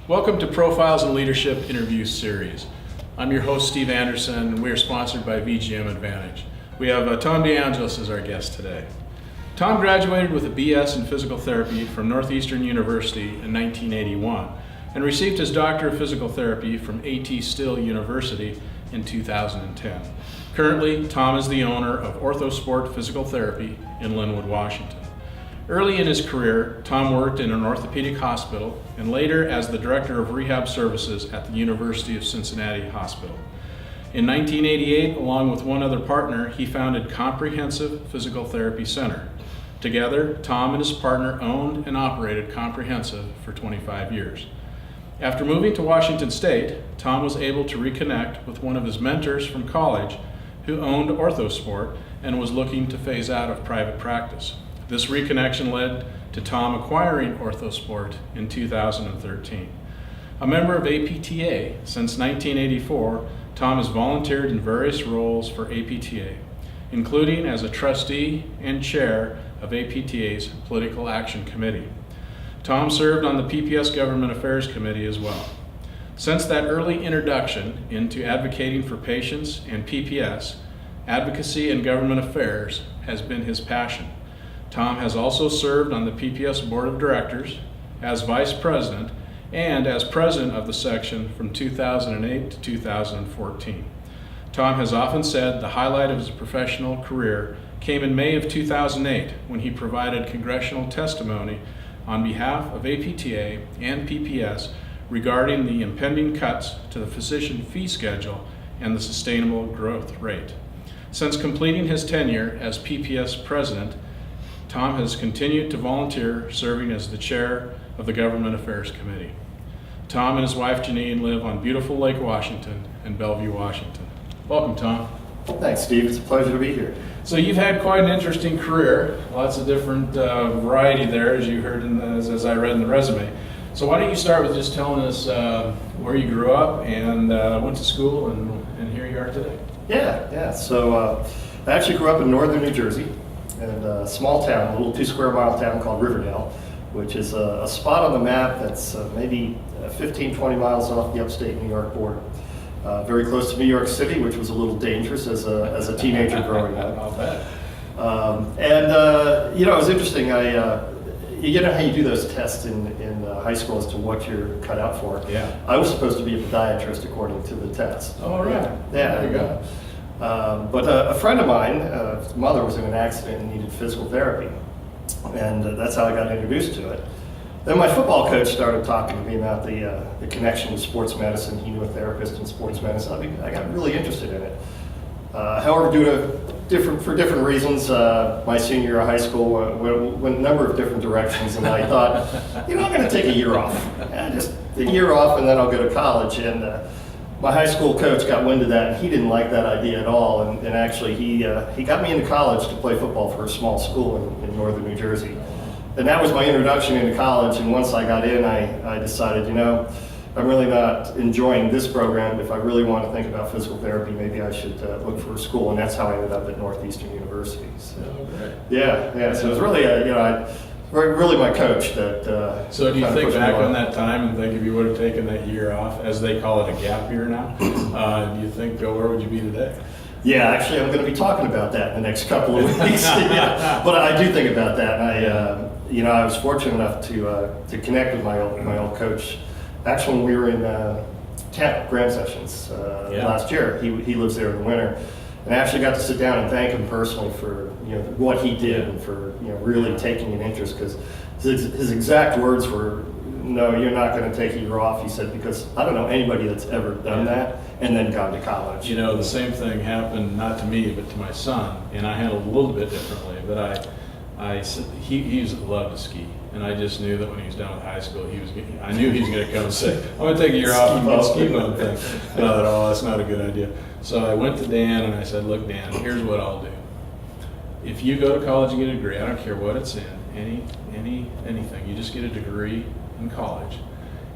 Welcome to Profiles in Leadership Interview Series. I'm your host, Steve Anderson, and we are sponsored by VGM Advantage. We have Tom DiAngelis as our guest today. Tom graduated with a BS in Physical Therapy from Northeastern University in 1981 and received his Doctor of Physical Therapy from A.T. Still University in 2010. Currently, Tom is the owner of OrthoSport Physical Therapy in Linwood, Washington. Early in his career, Tom worked in an orthopedic hospital and later as the Director of Rehab Services at the University of Cincinnati Hospital. In 1988, along with one other partner, he founded Comprehensive Physical Therapy Center. Together, Tom and his partner owned and operated Comprehensive for 25 years. After moving to Washington State, Tom was able to reconnect with one of his mentors from college who owned OrthoSport and was looking to phase out of private practice. This reconnection led to Tom acquiring OrthoSport in 2013. A member of APTA since 1984, Tom has volunteered in various roles for APTA, including as a trustee and chair of APTA's Political Action Committee. Tom served on the PPS Government Affairs Committee as well. Since that early introduction into advocating for patients and PPS, advocacy and government affairs has been his passion. Tom has also served on the PPS Board of Directors, as Vice President, and as President of the section from 2008 to 2014. Tom has often said the highlight of his professional career came in May of 2008 when he provided congressional testimony on behalf of APTA and PPS regarding the impending cuts to the physician fee schedule and the sustainable growth rate. Since completing his tenure as PPS President, Tom has continued to volunteer, serving as the chair of the Government Affairs Committee. Tom and his wife Janine live on beautiful Lake Washington in Bellevue, Washington. Welcome, Tom. Thanks, Steve. It's a pleasure to be here. So you've had quite an interesting career, lots of different variety there, as you heard as I read in the resume. So why don't you start with just telling us where you grew up and went to school, and here you are today. Yeah. So I actually grew up in northern New Jersey, in a small town, a little 2-square-mile town called Riverdale, which is a spot on the map that's maybe 15, 20 miles off the upstate New York border. Very close to New York City, which was a little dangerous as a teenager growing up. I'll bet. It was interesting. You know how you do those tests in high school as to what you're cut out for? Yeah. I was supposed to be a podiatrist according to the test. Oh, all right. Yeah. There you go. But a friend of mine, his mother was in an accident and needed physical therapy. And that's how I got introduced to it. Then my football coach started talking to me about the connection with sports medicine. He knew a therapist in sports medicine. I got really interested in it. However, for different reasons, my senior year of high school went a number of different directions, and I thought, I'm going to take a year off. Just a year off, and then I'll go to college. And my high school coach got wind of that, and he didn't like that idea at all. And actually, he got me into college to play football for a small school in northern New Jersey. And that was my introduction into college. And once I got in, I decided, I'm really not enjoying this program. If I really want to think about physical therapy, maybe I should look for a school. And that's how I ended up at Northeastern University. So, Okay. Yeah. So it was really, really my coach that. So do you think back on that time and think if you would have taken that year off, as they call it a gap year now, do you think, where would you be today? Yeah, actually, I'm going to be talking about that in the next couple of weeks. Yeah. But I do think about that. And I was fortunate enough to connect with my old coach. Actually, when we were in Tampa, Graham Sessions last year, he lives there in the winter, and I actually got to sit down and thank him personally for what he did and for really taking an interest, because his exact words were, "No, you're not going to take a year off." He said, because I don't know anybody that's ever done that and then gone to college. The same thing happened not to me but to my son, and I handled it a little bit differently. But he used to love to ski. And I just knew that when he was done with high school, I knew he was going to come and say, "I'm going to take a year off and do a ski bum thing." And I thought, that's not a good idea. So I went to Dan and I said, "Look, Dan, here's what I'll do. If you go to college and get a degree, I don't care what it's in, anything, you just get a degree in college,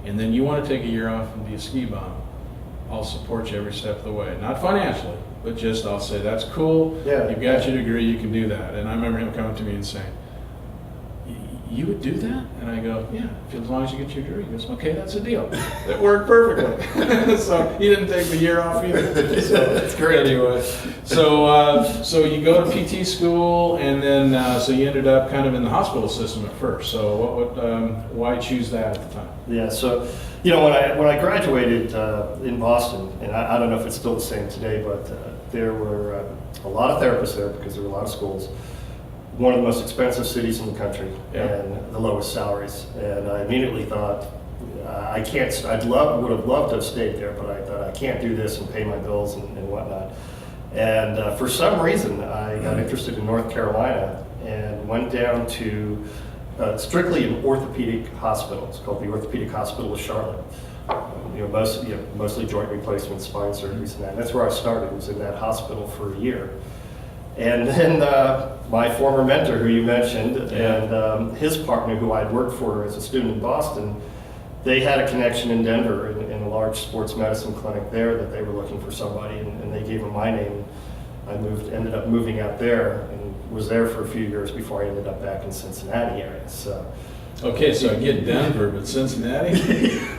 and then you want to take a year off and be a ski bum, I'll support you every step of the way. Not financially, but just I'll say, that's cool, Yeah. You've got your degree, you can do that." And I remember him coming to me and saying, you would do that? And I go, yeah, as long as you get your degree. He goes, okay, that's a deal. It worked perfectly. So he didn't take the year off either. So, that's great. Anyway, so you go to PT school, and then so you ended up kind of in the hospital system at first. So why choose that at the time? Yeah, so when I graduated in Boston, and I don't know if it's still the same today, but there were a lot of therapists there because there were a lot of schools. One of the most expensive cities in the country, Yeah. and the lowest salaries. And I immediately thought, I can't. Would have loved to have stayed there, but I thought I can't do this and pay my bills and whatnot. And for some reason, I got interested in North Carolina and went down to strictly an orthopedic hospital. It's called the Orthopedic Hospital of Charlotte. Mostly joint replacement, spine surgeries, and that. And that's where I started. Was in that hospital for a year. And then my former mentor, who you mentioned, and his partner, who I'd worked for as a student in Boston, they had a connection in Denver in a large sports medicine clinic there that they were looking for somebody, and they gave them my name. I ended up moving out there and was there for a few years before I ended up back in Cincinnati area. So. Okay, so I get Denver, but Cincinnati?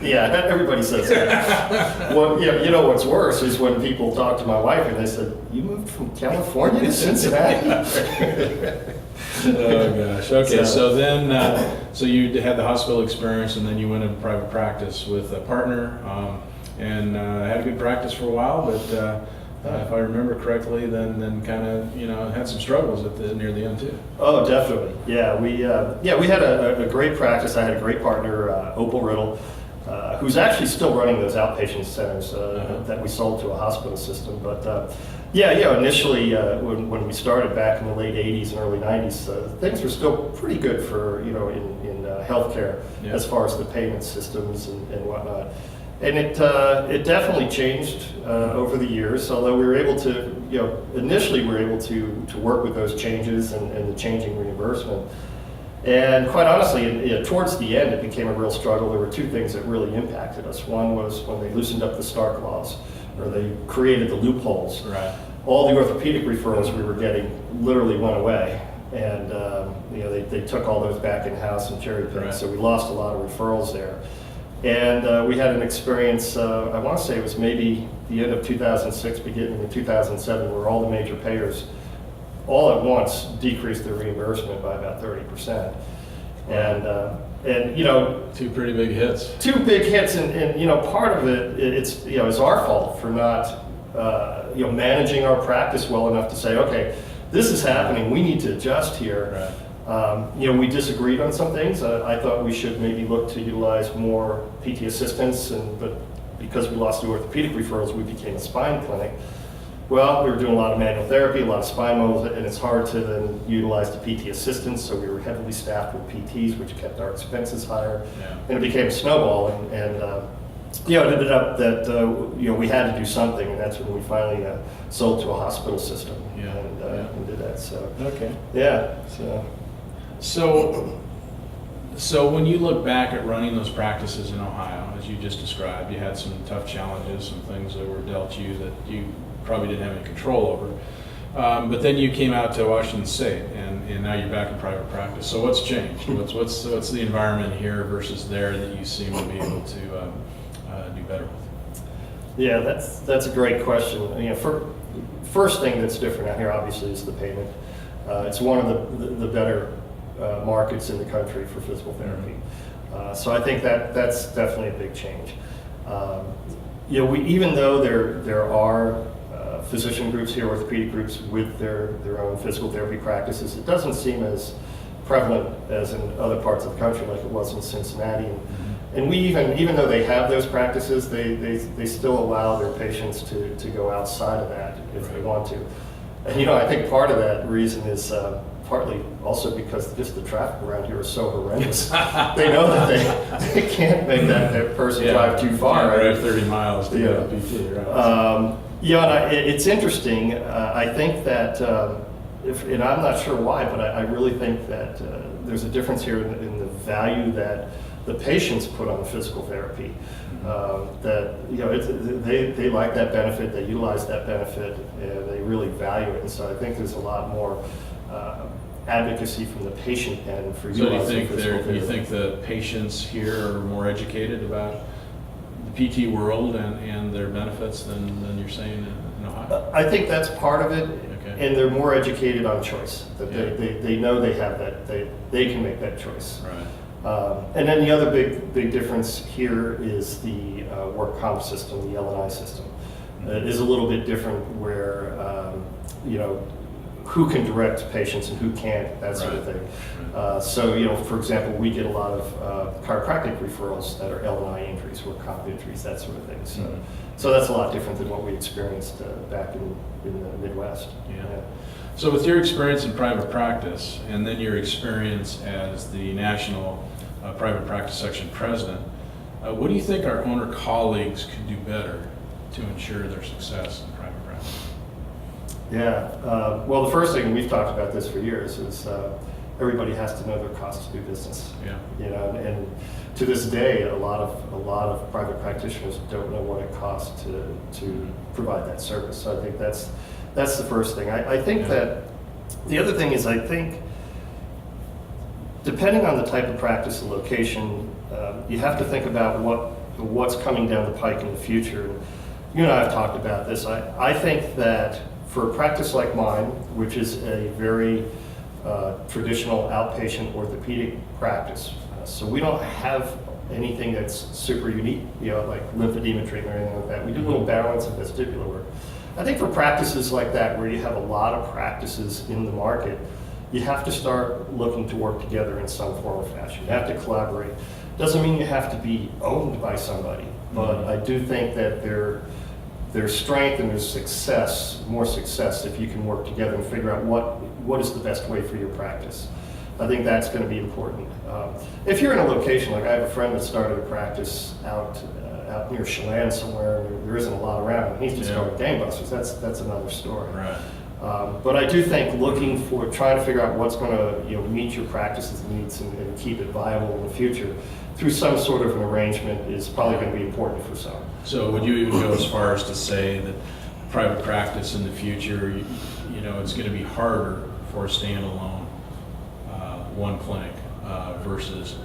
Yeah, everybody says that. Well, you know what's worse is when people talk to my wife and they said, "You moved from California to Cincinnati?" Oh gosh. Okay, so then, so you had the hospital experience, and then you went into private practice with a partner, and had a good practice for a while. But if I remember correctly, then kind of had some struggles near the end too. Oh, definitely. Yeah, we had a great practice. I had a great partner, Opal Riddle, who's actually still running those outpatient centers that we sold to a hospital system. But initially when we started back in the late '80s and early '90s, things were still pretty good for in healthcare as far as the payment systems and whatnot. And it definitely changed over the years. Although we were able to, initially we were able to work with those changes and the changing reimbursement. And quite honestly, towards the end, it became a real struggle. There were two things that really impacted us. One was when they loosened up the Stark laws, or they created the loopholes. Right. All the orthopedic referrals we were getting literally went away. And they took all those back in-house and cherry-picked. Right. So we lost a lot of referrals there. And we had an experience, I want to say it was maybe the end of 2006, beginning of 2007, where all the major payers all at once decreased their reimbursement by about 30%. Wow. And two pretty big hits. Two big hits, and part of it's our fault for not managing our practice well enough to say, okay, this is happening, we need to adjust here. Right. We disagreed on some things. I thought we should maybe look to utilize more PT assistants, but because we lost the orthopedic referrals, we became a spine clinic. Well, we were doing a lot of manual therapy, a lot of spine moves, and it's hard to then utilize the PT assistants, so we were heavily staffed with PTs, which kept our expenses higher. Yeah. And it became a snowball, and it ended up that we had to do something, and that's when we finally sold to a hospital system and did that. So okay. Yeah. So when you look back at running those practices in Ohio, as you just described, you had some tough challenges, some things that were dealt you that you probably didn't have any control over. But then you came out to Washington State, and now you're back in private practice. So what's changed? What's the environment here versus there that you seem to be able to do better with? Yeah, that's a great question. First thing that's different out here, obviously, is the payment. It's one of the better markets in the country for physical therapy. So I think that's definitely a big change. Even though there are physician groups here, orthopedic groups with their own physical therapy practices, it doesn't seem as prevalent as in other parts of the country like it was in Cincinnati. And we even though they have those practices, they still allow their patients to go outside of that if they want to. And I think part of that reason is partly also because just the traffic around here is so horrendous. They know that they can't make that person drive too far. Right, 30 miles to get a PT, right? And it's interesting. I think that, and I'm not sure why, but I really think that there's a difference here in the value that the patients put on physical therapy. They like that benefit, they utilize that benefit, and they really value it. And so I think there's a lot more advocacy from the patient end for So utilizing physical you therapy. think the patients here are more educated about the PT world and their benefits than you're saying in Ohio? I think that's part of it, Okay. and they're more educated on choice. That Yeah. they know they have that, they can make that choice. Right. And then the other big difference here is the work comp system, the L&I system. It is a little bit different where, who can direct patients and who can't, that sort of Right. thing. So, for example, we get a lot of chiropractic referrals that are L&I injuries, work comp injuries, that sort of thing. So, Mhm. so that's a lot different than what we experienced back in the Midwest. Yeah. So with your experience in private practice and then your experience as the National Private Practice Section President, what do you think our owner colleagues could do better to ensure their success in private practice? Yeah. Well, the first thing, we've talked about this for years, is everybody has to know their cost to do business. Yeah. And to this day, a lot of private practitioners don't know what it costs to provide that service. So I think that's the first thing. I think Yeah. that the other thing is, I think depending on the type of practice and location, you have to think about what's coming down the pike in the future. You and I have talked about this. I think that for a practice like mine, which is a very traditional outpatient orthopedic practice, so we don't have anything that's super unique, like lymphedema treatment or anything like that. We do little balance and vestibular work. I think for practices like that, where you have a lot of practices in the market, you have to start looking to work together in some form or fashion. You have to collaborate. Doesn't mean you have to be owned by somebody, but I do think that there's strength and there's success, more success, if you can work together and figure out what is the best way for your practice. I think that's going to be important. If you're in a location, like I have a friend that started a practice out near Chelan somewhere, and there isn't a lot around, and he's just going gangbusters. That's another story. Right. But I do think trying to figure out what's going to meet your practice's needs and keep it viable in the future through some sort of an arrangement is probably going to be important for some. So would you even go as far as to say that private practice in the future, it's going to be harder for a standalone one clinic versus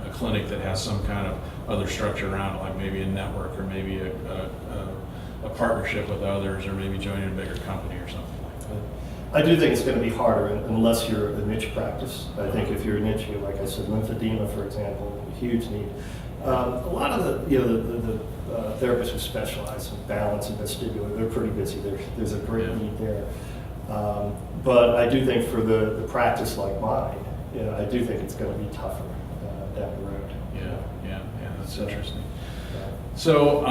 a clinic that has some kind of other structure around it, like maybe a network or maybe a partnership with others, or maybe joining a bigger company or something like that? I do think it's going to be harder unless you're a niche practice. I think if you're a niche, like I said, lymphedema, for example, huge need. A lot of the therapists who specialize in balance and vestibular, they're pretty busy. There's a great need there. But I do think for the practice like mine, I do think it's going to be tougher down the road. Yeah, that's interesting. So,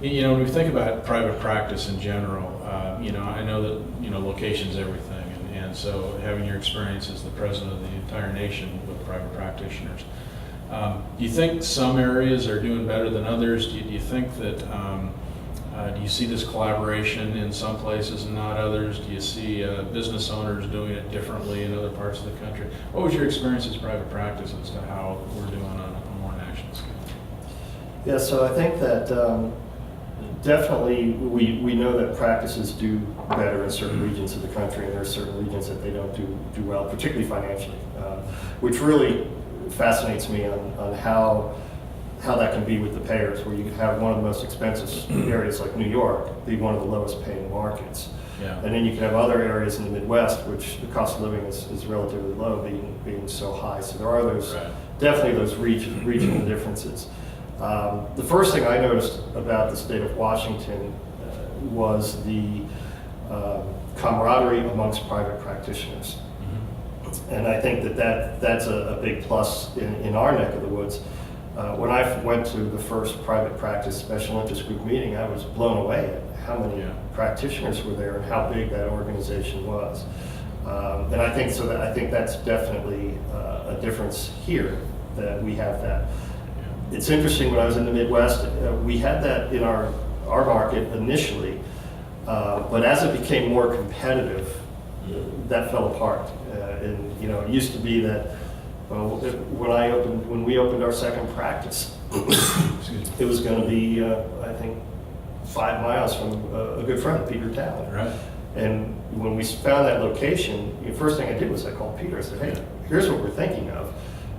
when we think about private practice in general, I know that, location's everything. And so having your experience as the president of the entire nation with private practitioners, do you think some areas are doing better than others? Do you think that, do you see this collaboration in some places and not others? Do you see business owners doing it differently in other parts of the country? What was your experience as private practice as to how we're doing on a more national scale? Yeah, so I think that definitely we know that practices do better in certain regions of the country, and there are certain regions that they don't do well, particularly financially, which really fascinates me on how that can be with the payers, where you could have one of the most expensive areas like New York be one of the lowest paying markets. Yeah. And then you can have other areas in the Midwest, which the cost of living is relatively low, being so high. So there are definitely those regional differences. The first thing I noticed about the state of Washington was the camaraderie amongst private practitioners. And I think that's a big plus in our neck of the woods. When I went to the first private practice special interest group meeting, I was blown away at how many practitioners were there and how big that organization was. And I think that's definitely a difference here, that we have that. It's interesting, when I was in the Midwest, we had that in our market initially, but as it became more competitive, that fell apart. And it used to be that when we opened our second practice, it was going to be I think 5 miles from a good friend, Peter Talley. Right. And when we found that location, the first thing I did was I called Peter. I said, hey, here's what we're thinking of,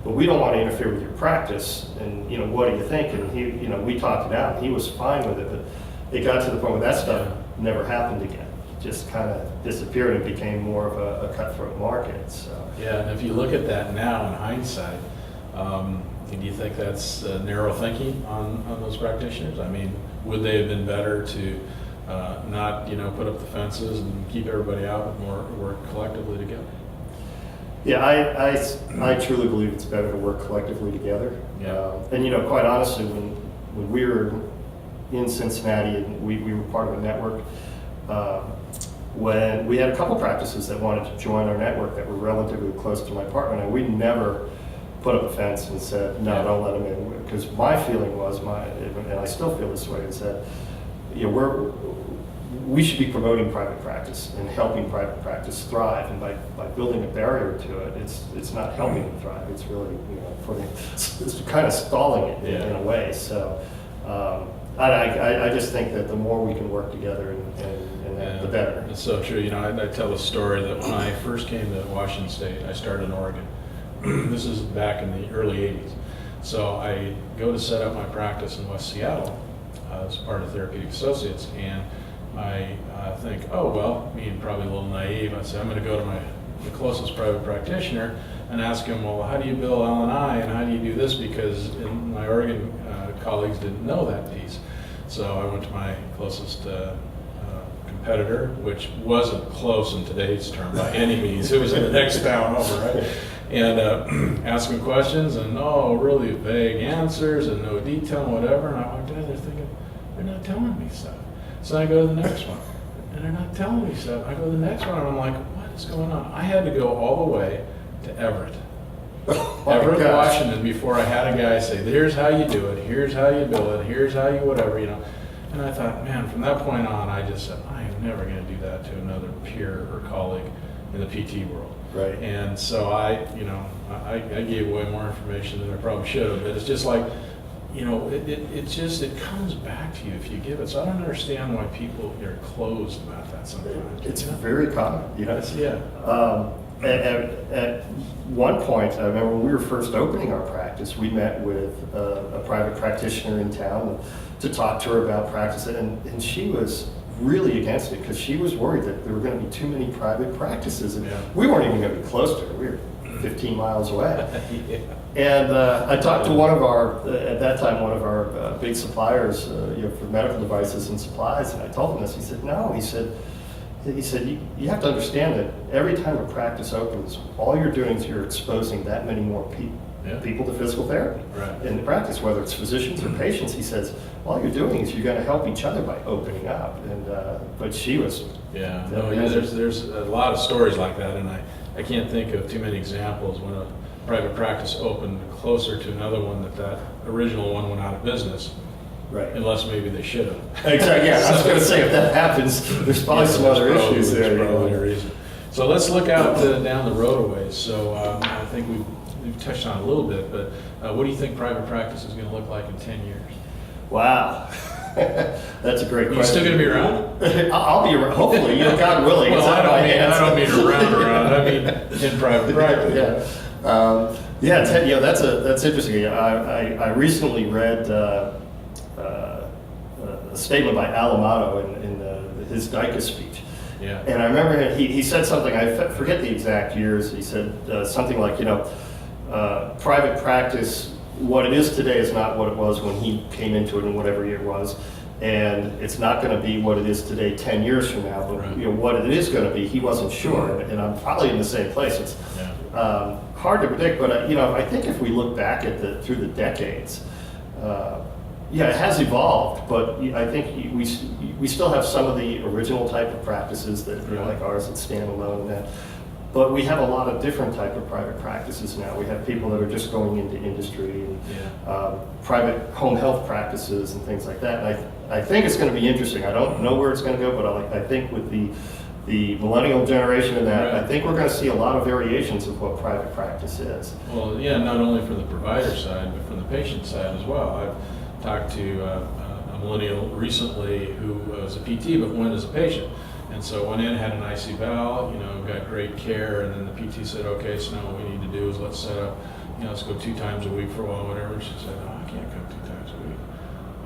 but we don't want to interfere with your practice. And, what do you think? And he, we talked it out. He was fine with it, but it got to the point where that stuff never happened again. It just kind of disappeared and became more of a cutthroat market. So. Yeah, and if you look at that now in hindsight, do you think that's narrow thinking on those practitioners? I mean, would they have been better to not, put up the fences and keep everybody out, but more work collectively together? Yeah, I truly believe it's better to work collectively together. Yeah. And quite honestly, when we were in Cincinnati and we were part of a network, when we had a couple practices that wanted to join our network that were relatively close to my apartment, and we never put up a fence and said, no, don't let them in. Because my feeling was, and I still feel this way, is that we should be promoting private practice and helping private practice thrive. And by building a barrier to it, it's not helping it thrive. It's really it's kind of stalling it in a way. So I just think that the more we can work together and the better. It's so true. I tell a story that when I first came to Washington State, I started in Oregon. This is back in the early 80s. So I go to set up my practice in West Seattle as part of Therapeutic Associates, and I think, being probably a little naive, I say, I'm going to go to the closest private practitioner and ask him, well, how do you bill L&I and how do you do this? Because my Oregon colleagues didn't know that piece. So I went to my closest competitor, which wasn't close in today's term by any means. It was in the next town over, right? And asking questions and really vague answers and no detail and whatever. And I walked in there thinking, they're not telling me stuff. So I go to the next one, and they're not telling me stuff. I go to the next one, and I'm like, what is going on? I had to go all the way to Everett. Everett, Washington, before I had a guy say, here's how you do it, here's how you bill it, here's how you whatever, And I thought, man, from that point on, I just said, I am never going to do that to another peer or colleague in the PT world. Right. And so I gave away more information than I probably should have. But it's just like, it comes back to you if you give it. So I don't understand why people are closed about that sometimes. It's very common. At one point, I remember when we were first opening our practice, we met with a private practitioner in town to talk to her about practice, and she was really against it because she was worried that there were going to be too many private practices, and we weren't even going to be close to her. We were 15 miles away. And I talked to one of our big suppliers, for medical devices and supplies, and I told him this. He said, no. He said you have to understand that every time a practice opens, all you're doing is you're exposing that many more people to physical therapy in the practice, whether it's physicians or patients. He says, all you're doing is you're going to help each other by opening up. And but she was there's a lot of stories like that, and I can't think of too many examples when a private practice opened closer to another one that original one went out of business. Right. Unless maybe they should have. Exactly. Yeah, I was going to say, if that happens, there's probably some other issues there. There's probably a reason. So let's look out down the road a ways. So I think we've touched on it a little bit, but what do you think private practice is going to look like in 10 years? Wow. That's a great question. You still going to be around? I'll be around, hopefully, God willing. Well, I don't mean around. I mean in private practice. Yeah. That's interesting. I recently read a statement by Alamato in his DiAngelis speech. Yeah. And I remember he said something, I forget the exact years, he said something like, private practice, what it is today is not what it was when he came into it in whatever year it was. And it's not going to be what it is today 10 years from now, but what it is going to be, he wasn't sure. And I'm probably in the same place. It's hard to predict, but I think if we look back at through the decades, it has evolved, but I think we still have some of the original type of practices that like ours that stand alone. But we have a lot of different type of private practices now. We have people that are just going into industry and private home health practices and things like that. And I think it's going to be interesting. I don't know where it's going to go, but I think with the millennial generation and that, I think we're going to see a lot of variations of what private practice is. Well, not only from the provider side, but from the patient side as well. I've talked to a millennial recently who was a PT but went as a patient. And so went in, had an IC valve, got great care, and then the PT said, okay, so now what we need to do is let's set up, let's go 2 times a week for a while, whatever. She said, oh, I can't come 2 times a week.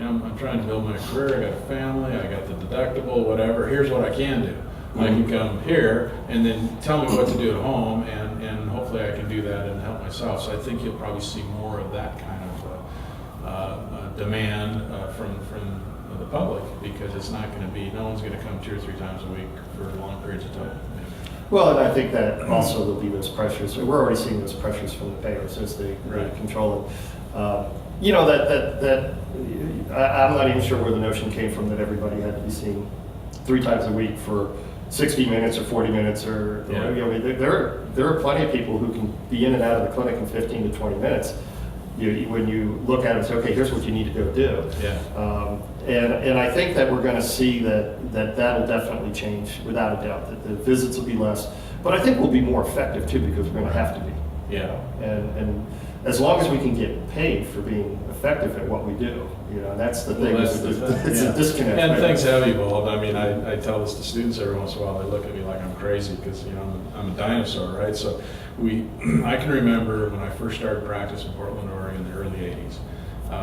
I'm trying to build my career, I got a family, I got the deductible, whatever. Here's what I can do. I can come here and then tell me what to do at home, and hopefully I can do that and help myself. So I think you'll probably see more of that kind of demand from the public, because it's not going to be, no one's going to come 2 or 3 times a week for long periods of time. Well, and I think that also there'll be those pressures. We're already seeing those pressures from the payers as they control it. I'm not even sure where the notion came from that everybody had to be seen 3 times a week for 60 minutes or 40 minutes or there are plenty of people who can be in and out of the clinic in 15 to 20 minutes. When you look at it and say, okay, here's what you need to go do. And I think that we're going to see that'll definitely change without a doubt, that the visits will be less, but I think we'll be more effective too, because we're going to have to be. And as long as we can get paid for being effective at what we do, that's the thing. It's a disconnect. And things have evolved. I mean, I tell this to students every once in a while. They look at me like I'm crazy because I'm a dinosaur, right? So I can remember when I first started practice in Portland, Oregon, in the early '80s.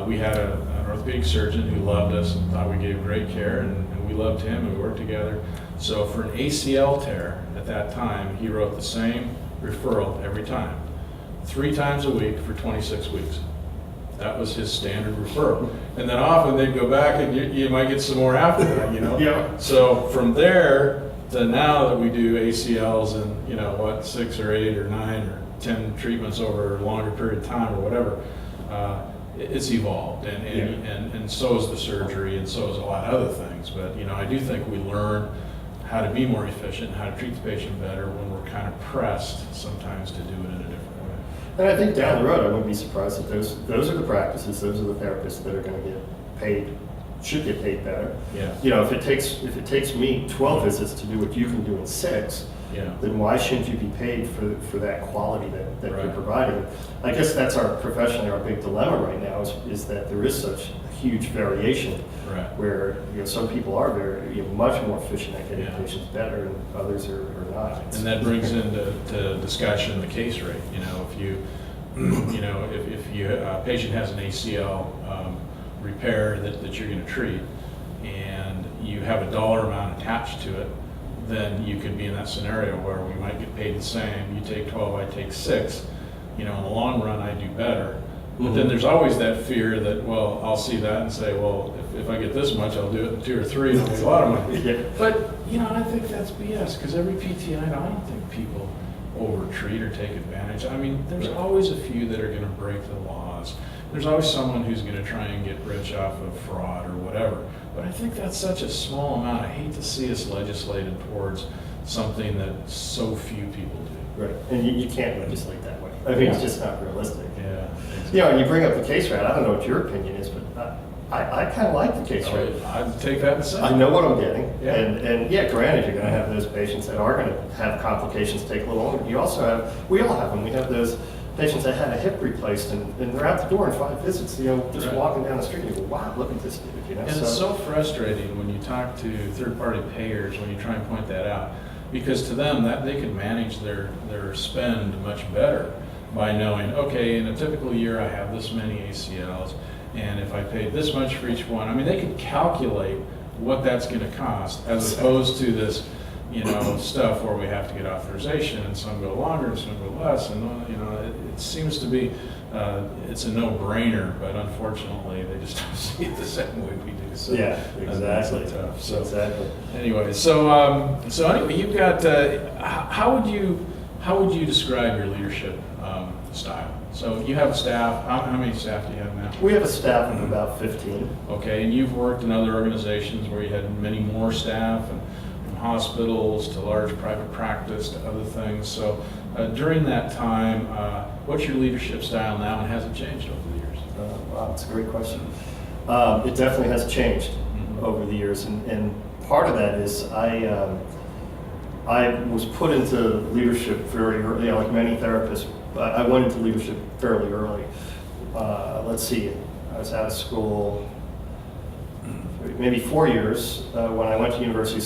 We had an orthopedic surgeon who loved us and thought we gave great care, and we loved him, and we worked together. So for an ACL tear at that time, he wrote the same referral every time, 3 times a week for 26 weeks. That was his standard referral. And then often they'd go back and you might get some more after that, So from there to now that we do ACLs and, 6 or 8 or 9 or 10 treatments over a longer period of time or whatever, it's evolved. And so is the surgery, and so is a lot of other things. But, I do think we learn how to be more efficient, how to treat the patient better when we're kind of pressed sometimes to do it in a different way. And I think down the road, I wouldn't be surprised if those are the practices, those are the therapists that are going to get paid, should get paid better. If it takes me 12 visits to do what you can do in 6, then why shouldn't you be paid for that quality that you're providing? I guess that's professionally our big dilemma right now is that there is such a huge variation, where some people are very much more efficient at getting patients better, and others are not. And that brings into discussion the case rate. If a patient has an ACL repair that you're going to treat, and you have a dollar amount attached to it, then you could be in that scenario where we might get paid the same. You take 12, I take 6. In the long run, I do better. But then there's always that fear that, well, I'll see that and say, well, if I get this much, I'll do it in 2 or 3, and I'll make a lot of money. But, I think that's BS, because every PT I don't think people overtreat or take advantage. I mean, there's always a few that are going to break the laws. There's always someone who's going to try and get rich off of fraud or whatever. But I think that's such a small amount. I hate to see us legislated towards something that so few people do. Right, and you can't legislate that way. I mean, it's just not realistic. Exactly. And you bring up the case rate. I don't know what your opinion is, but I kind of like the case rate. I'd take that and say. I know what I'm getting, and granted, you're going to have those patients that are going to have complications take a little longer. We all have them. We have those patients that had a hip replaced, and they're out the door in 5 visits, just walking down the street, and you go, wow, look at this dude, And it's so frustrating when you talk to third-party payers, when you try and point that out, because to them, that they can manage their spend much better by knowing, okay, in a typical year, I have this many ACLs, and if I paid this much for each one, I mean, they can calculate what that's going to cost, as opposed to this, stuff where we have to get authorization, and some go longer and some go less, and it seems to be it's a no-brainer, but unfortunately they just don't see it the same way we do. So exactly. Tough. So exactly. Anyway, so anyway, you've got how would you describe your leadership style? So you have a staff. How many staff do you have now? We have a staff of about 15. Okay, and you've worked in other organizations where you had many more staff, and from hospitals to large private practice to other things. So during that time, what's your leadership style now, and has it changed over the years? Wow, that's a great question. It definitely has changed over the years, and part of that is I was put into leadership very early, like many therapists. I went into leadership fairly early. Let's see, I was out of school maybe 4 years, when I went to University of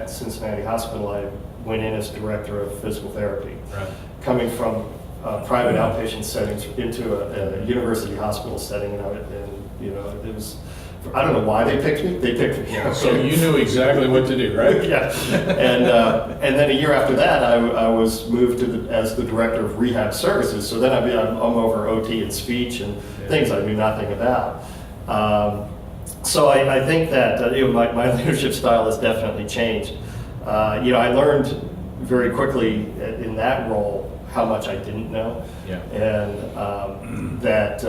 Cincinnati Hospital, I went in as director of physical therapy. Right. Coming from private outpatient settings into a university hospital setting, and it was, I don't know why they picked me. They picked me. So you knew exactly what to do, right? Yeah. And then a year after that, I was moved as the director of rehab services. So then I'm over OT and speech and things I knew nothing about. So I think that my leadership style has definitely changed. I learned very quickly in that role how much I didn't know, and that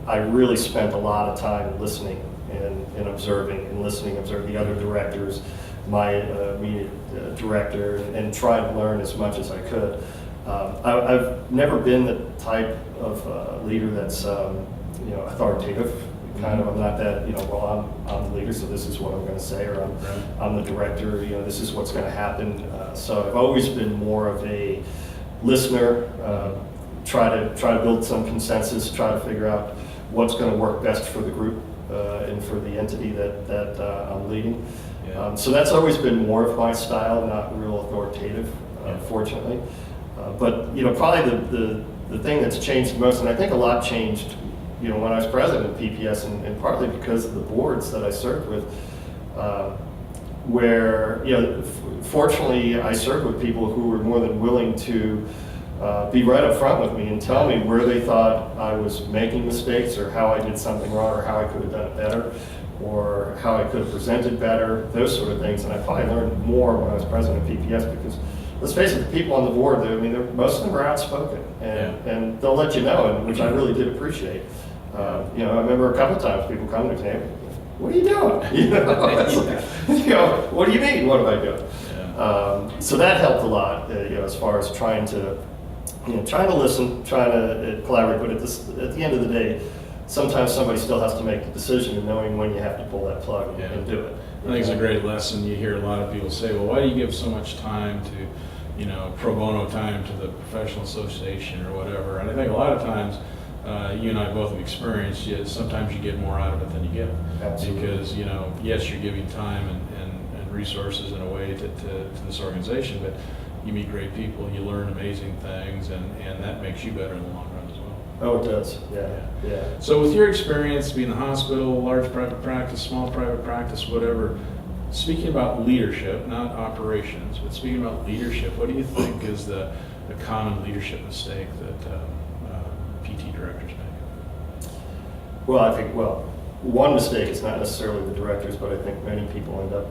I really spent a lot of time listening and observing the other directors, my immediate director, and trying to learn as much as I could. I've never been the type of leader that's authoritative. I'm not that, I'm the leader, so this is what I'm going to say, or I'm the director, this is what's going to happen. So I've always been more of a listener, try to build some consensus, try to figure out what's going to work best for the group and for the entity that I'm leading. Yeah. So that's always been more of my style, not real authoritative, fortunately. But probably the thing that's changed most, and I think a lot changed when I was president of PPS, and partly because of the boards that I served with, where, fortunately I served with people who were more than willing to be right up front with me and tell me where they thought I was making mistakes, or how I did something wrong, or how I could have done it better, or how I could have presented better, those sort of things. And I probably learned more when I was president of PPS, because let's face it, the people on the board, most of them are outspoken, and they'll let you know, which I really did appreciate. I remember a couple of times people come to me, "What are you doing?" What do you mean? What am I doing? Yeah. So that helped a lot, as far as trying to listen, trying to collaborate. But at the end of the day, sometimes somebody still has to make the decision, and knowing when you have to pull that plug and do it. I think it's a great lesson. You hear a lot of people say, "Well, why do you give so much time to, pro bono time to the professional association or whatever?" And I think a lot of times, you and I both have experienced, sometimes you get more out of it than you give. Absolutely. Because, yes, you're giving time and resources in a way to this organization, but you meet great people, you learn amazing things, and that makes you better in the long run as well. Oh, it does. Yeah. So with your experience being in the hospital, large private practice, small private practice, whatever, speaking about leadership, not operations, but speaking about leadership, what do you think is a common leadership mistake that PT directors make? Well, I think, one mistake is not necessarily the directors, but I think many people end up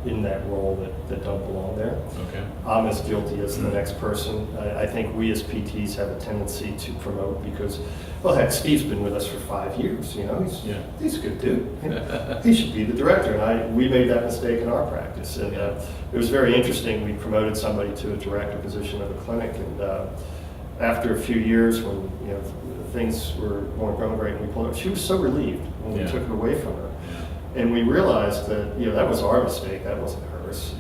in that role that don't belong there. Okay. I'm as guilty as the next person. I think we as PTs have a tendency to promote because, heck, Steve's been with us for 5 years. He's a good dude. He should be the director. And we made that mistake in our practice. And it was very interesting. We promoted somebody to a director position of a clinic, and after a few years, when things weren't going great, and we pulled her, she was so relieved when we took it away from her. And we realized that that was our mistake. That wasn't hers.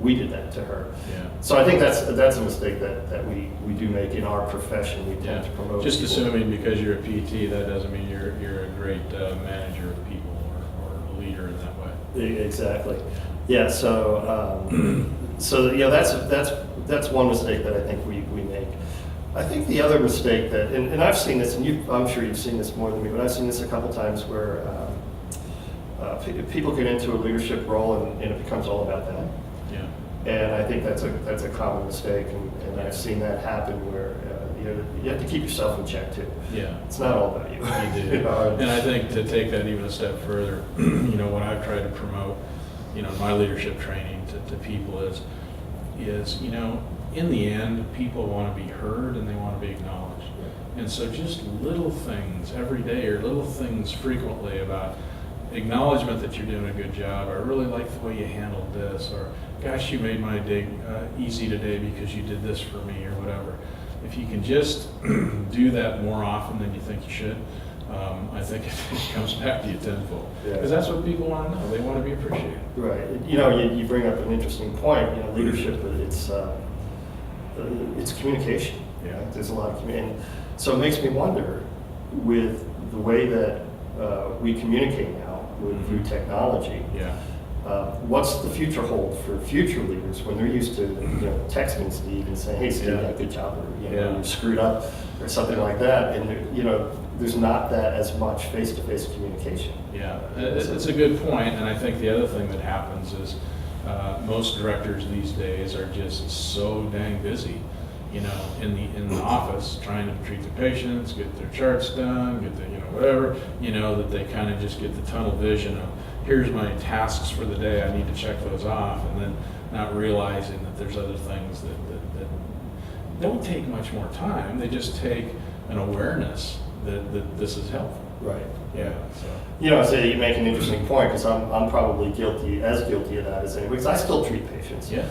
We did that to her. Yeah. So I think that's a mistake that we do make in our profession. We tend to promote. Just people. assuming because you're a PT, that doesn't mean you're a great manager of people or a leader in that way. Exactly. Yeah. So that's one mistake that I think we make. I think the other mistake that, and I've seen this, and I'm sure you've seen this more than me, but I've seen this a couple times where people get into a leadership role and it becomes all about them. Yeah. And I think that's a common mistake, and I've seen that happen where you have to keep yourself in check too. Yeah. It's not all about you. You do. And I think to take that even a step further, what I've tried to promote, my leadership training to people is in the end, people want to be heard and they want to be acknowledged. Yeah. And so just little things every day, or little things frequently about acknowledgement that you're doing a good job. I really like the way you handled this, or gosh, you made my day easy today because you did this for me, or whatever. If you can just do that more often than you think you should, I think it comes back to you tenfold. Because that's what people want to know. They want to be appreciated. Right. You bring up an interesting point. Leadership, it's communication. Yeah. There's a lot of communication. So it makes me wonder, with the way that we communicate now through technology. Yeah. What's the future hold for future leaders when they're used to texting Steve and saying, "Hey, Steve, Yeah. good job," or Yeah. you screwed up, or something like that, and there's not that as much face-to-face communication. Yeah, it's a good point, and I think the other thing that happens is most directors these days are just so dang busy, in the office trying to treat the patients, get their charts done, get the whatever, that they kind of just get the tunnel vision of here's my tasks for the day, I need to check those off, and then not realizing that there's other things that don't take much more time. They just take an awareness that this is helpful. Right. Yeah. So. So you make an interesting point, because I'm probably guilty of that as anybody, because I still treat patients. Yeah.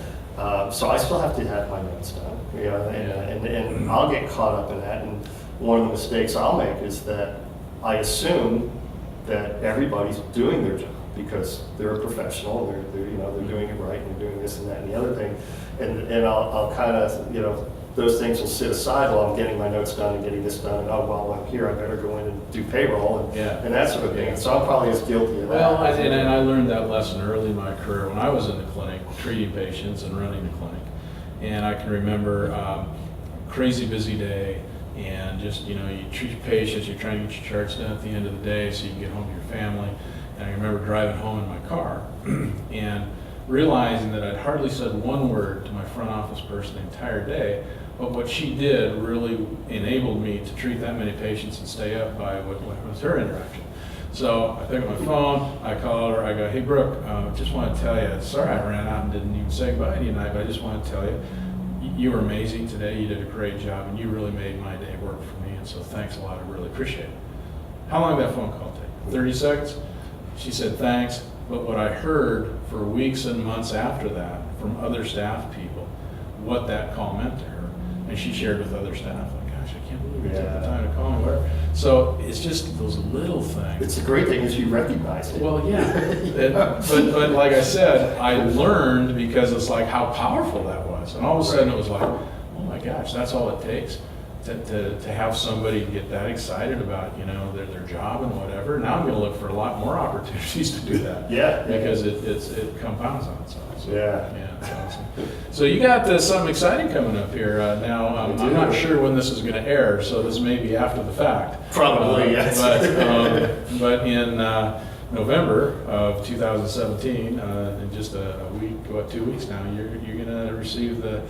So I still have to have my notes done, and I'll get caught up in that. And one of the mistakes I'll make is that I assume that everybody's doing their job because they're a professional, they're doing it right, and they're doing this and that and the other thing, and I'll kind of those things will sit aside while I'm getting my notes done and getting this done, and while I'm here I better go in and do payroll and that sort of thing. So I'm probably as guilty of that. Well, and I learned that lesson early in my career when I was in the clinic treating patients and running the clinic, and I can remember crazy busy day, and just you treat patients, you're trying to get your charts done at the end of the day so you can get home to your family. And I remember driving home in my car and realizing that I'd hardly said one word to my front office person the entire day, but what she did really enabled me to treat that many patients and stay up by what was her interaction. So I pick up my phone, I call her, I go, "Hey Brooke, just want to tell you, sorry I ran out and didn't even say goodbye to you tonight, but I just want to tell you, you were amazing today, you did a great job, and you really made my day work for me, and so thanks a lot, I really appreciate it." How long did that phone call take? 30 seconds? She said thanks, but what I heard for weeks and months after that from other staff people, what that call meant to her, and she shared with other staff, like, "Gosh, I can't believe you took the time to call me," whatever. So it's just those little things. It's the great thing is you recognize it. Well, yeah, but like I said, I learned because it's like how powerful that was, and all of a sudden it was like, oh my gosh, that's all it takes to have somebody get that excited about their job and whatever. Now I'm going to look for a lot more opportunities to do that. Yeah. Because it compounds on itself. So, Yeah. It's awesome. So you got something exciting coming up here now. I'm not sure when this is going to air, so this may be after the fact. Probably, yes. But in November of 2017, in just a week, 2 weeks now, you're going to receive the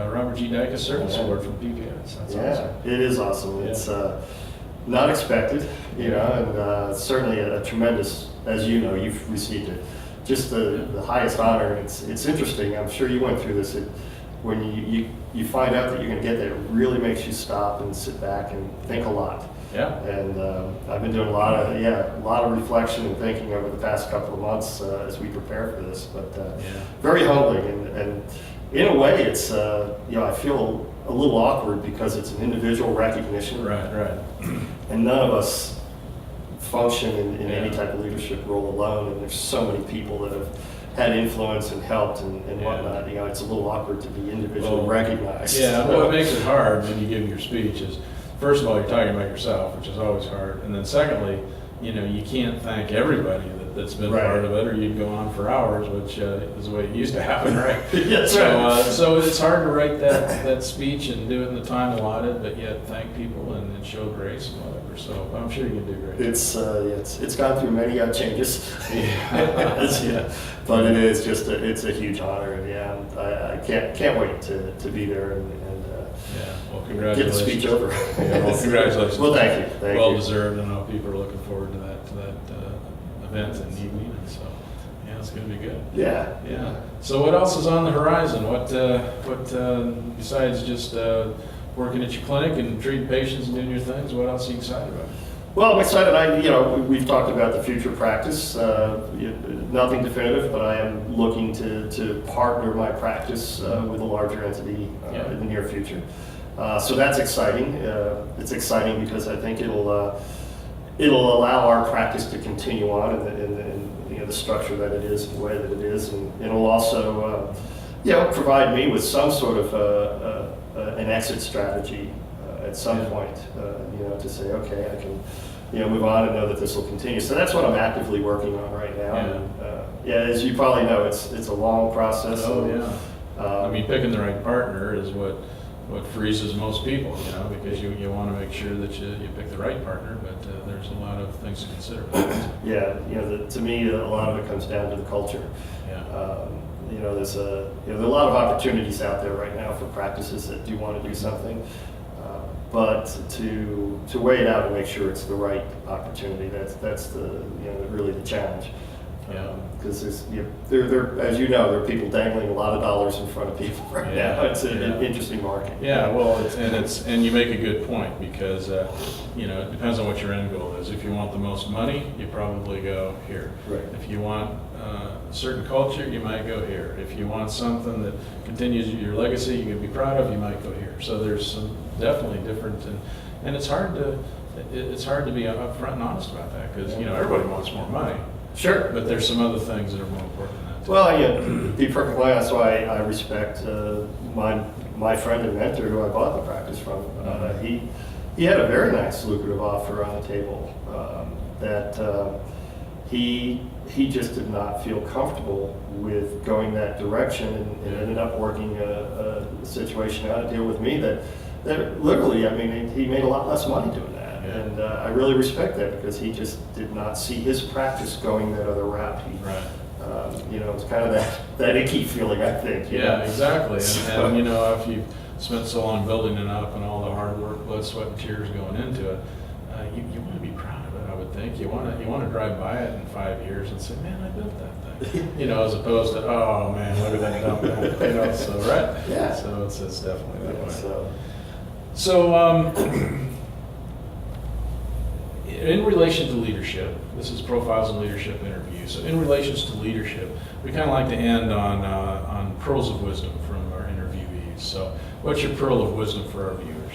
Robert G. DiAngelis Service Award from PPS. That's awesome. It is awesome. Yeah. It's not expected, and certainly a tremendous, as you've received it, just the highest honor. It's interesting. I'm sure you went through this. When you find out that you're going to get there, it really makes you stop and sit back and think a lot. Yeah. And I've been doing a lot of reflection and thinking over the past couple of months as we prepare for this. But very humbling, and in a way, it's I feel a little awkward because it's an individual recognition. Right. And none of us function in any type of leadership role alone, and there's so many people that have had influence and helped and whatnot. It's a little awkward to be individually recognized. Yeah, what makes it hard when you give your speech is, first of all, you're talking about yourself, which is always hard, and then secondly, you can't thank everybody that's been part of it, or you'd go on for hours, which is the way it used to happen, right? Yes, so it's hard to write that speech and do it in the time allotted, but yet thank people and show grace and whatever. So I'm sure you can do great. It's gone through many changes, Yeah. But it is just it's a huge honor, and I can't wait to be there and well, congratulations. Get the speech over. Well, congratulations. Well, thank you. Well deserved. I know people are looking forward to that event and evening, and so it's going to be good. Yeah. So what else is on the horizon? What besides just working at your clinic and treating patients and doing your things? What else are you excited about? Well, I'm excited. We've talked about the future practice. Nothing definitive, but I am looking to partner my practice with a larger entity in the near future. So that's exciting. It's exciting because I think it'll allow our practice to continue on in the structure that it is, and the way that it is, and it'll also provide me with some sort of an exit strategy at some point. To say, okay, move on and know that this will continue. So that's what I'm actively working on right now. Yeah. And, as you probably know, it's a long process. Oh, and, yeah. I mean, picking the right partner is what freezes most people, because you want to make sure that you pick the right partner, but there's a lot of things to consider. Yeah, to me, a lot of it comes down to the culture. Yeah. There are a lot of opportunities out there right now for practices that do want to do something, but to weigh it out and make sure it's the right opportunity, that's really the challenge. Yeah. Because there, as you know, there are people dangling a lot of dollars in front of people right now. It's an interesting market. Yeah, well, and you make a good point, because it depends on what your end goal is. If you want the most money, you probably go here. Right. If you want a certain culture, you might go here. If you want something that continues your legacy you can be proud of, you might go here. So there's some definitely different, and it's hard to be upfront and honest about that, because everybody wants more money. Sure. But there's some other things that are more important than that too. Well, to be perfectly honest, that's why I respect my friend and mentor who I bought the practice from. He had a very nice, lucrative offer on the table that he just did not feel comfortable with going that direction, and ended up working a situation out to deal with me that literally, he made a lot less money doing that. Yeah. And I really respect that, because he just did not see his practice going that other route. Right. It's kind of that icky feeling, I think. Yeah, exactly. And if you've spent so long building it up and all the hard work, blood, sweat, and tears going into it, you want to be proud of it, I would think. You want to drive by it in 5 years and say, man, I built that thing. As opposed to, oh man, look at that dump. So, right? Yeah. So it's definitely that way. So in relation to leadership, this is Profiles in Leadership interview. So in relations to leadership, we kind of like to end on pearls of wisdom from our interviewees. So what's your pearl of wisdom for our viewers?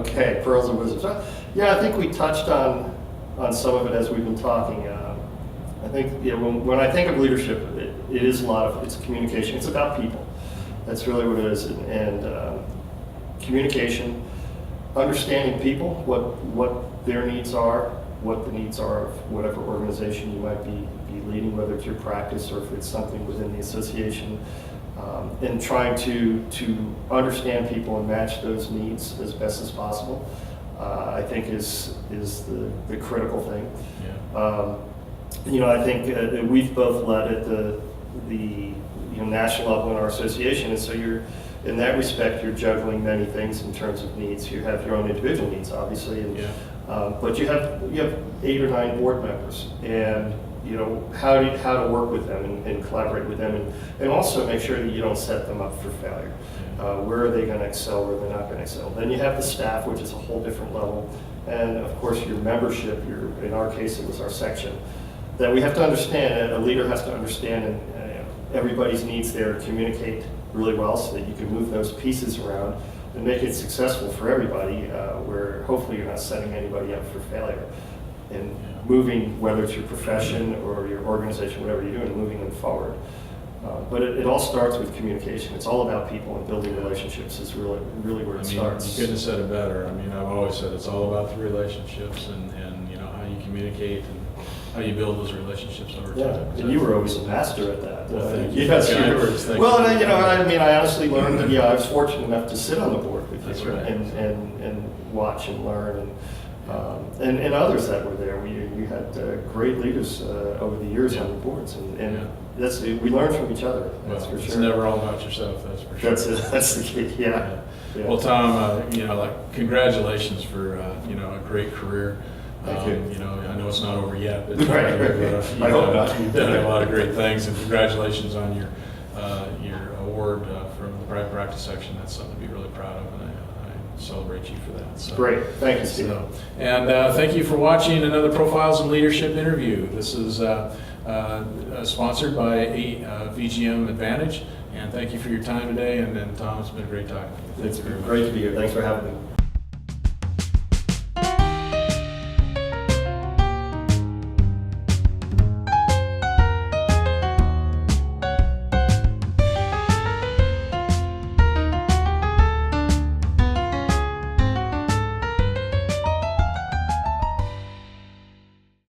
Okay, pearls of wisdom. So, I think we touched on some of it as we've been talking. I think when I think of leadership, it is it's communication. It's about people. That's really what it is, and communication, understanding people, what their needs are, what the needs are of whatever organization you might be leading, whether it's your practice or if it's something within the association, and trying to understand people and match those needs as best as possible, I think is the critical thing. Yeah. I think we've both led at the national level in our association, and so in that respect, you're juggling many things in terms of needs. You have your own individual needs, obviously, and but you have 8 or 9 board members, and how to work with them and collaborate with them, and also make sure that you don't set them up for failure. Where are they going to excel? Where they're not going to excel? Then you have the staff, which is a whole different level, and of course your membership. In our case, it was our section that we have to understand. A leader has to understand everybody's needs there, communicate really well so that you can move those pieces around and make it successful for everybody, where hopefully you're not setting anybody up for failure. And moving, whether it's your profession or your organization, whatever you're doing, moving them forward. But it all starts with communication. It's all about people, and building relationships is really where it starts. You couldn't have said it better. I've always said it's all about the relationships and how you communicate and how you build those relationships over time. Yeah, and you were always a master at that. Well, thank you. Yes, you were. Thank Well, you. I honestly learned that I was fortunate enough to sit on the board with That's you, right. and watch and learn, and others that were there. We had great leaders over the years on the boards, and we learn from each other. That's for sure. It's never all about yourself. That's for sure. That's the key. Yeah. Well, Tom, congratulations for a great career. Thank you. I know it's not over yet, but Right. I hope not. You've done a lot of great things, and congratulations on your award from the private practice section. That's something to be really proud of, and I celebrate you for that. So, Great. Thank you, Steve. And thank you for watching another Profiles in Leadership interview. This is sponsored by VGM Advantage, and thank you for your time today. And Tom, it's been a great talking. It's great to be here. Thanks for having me.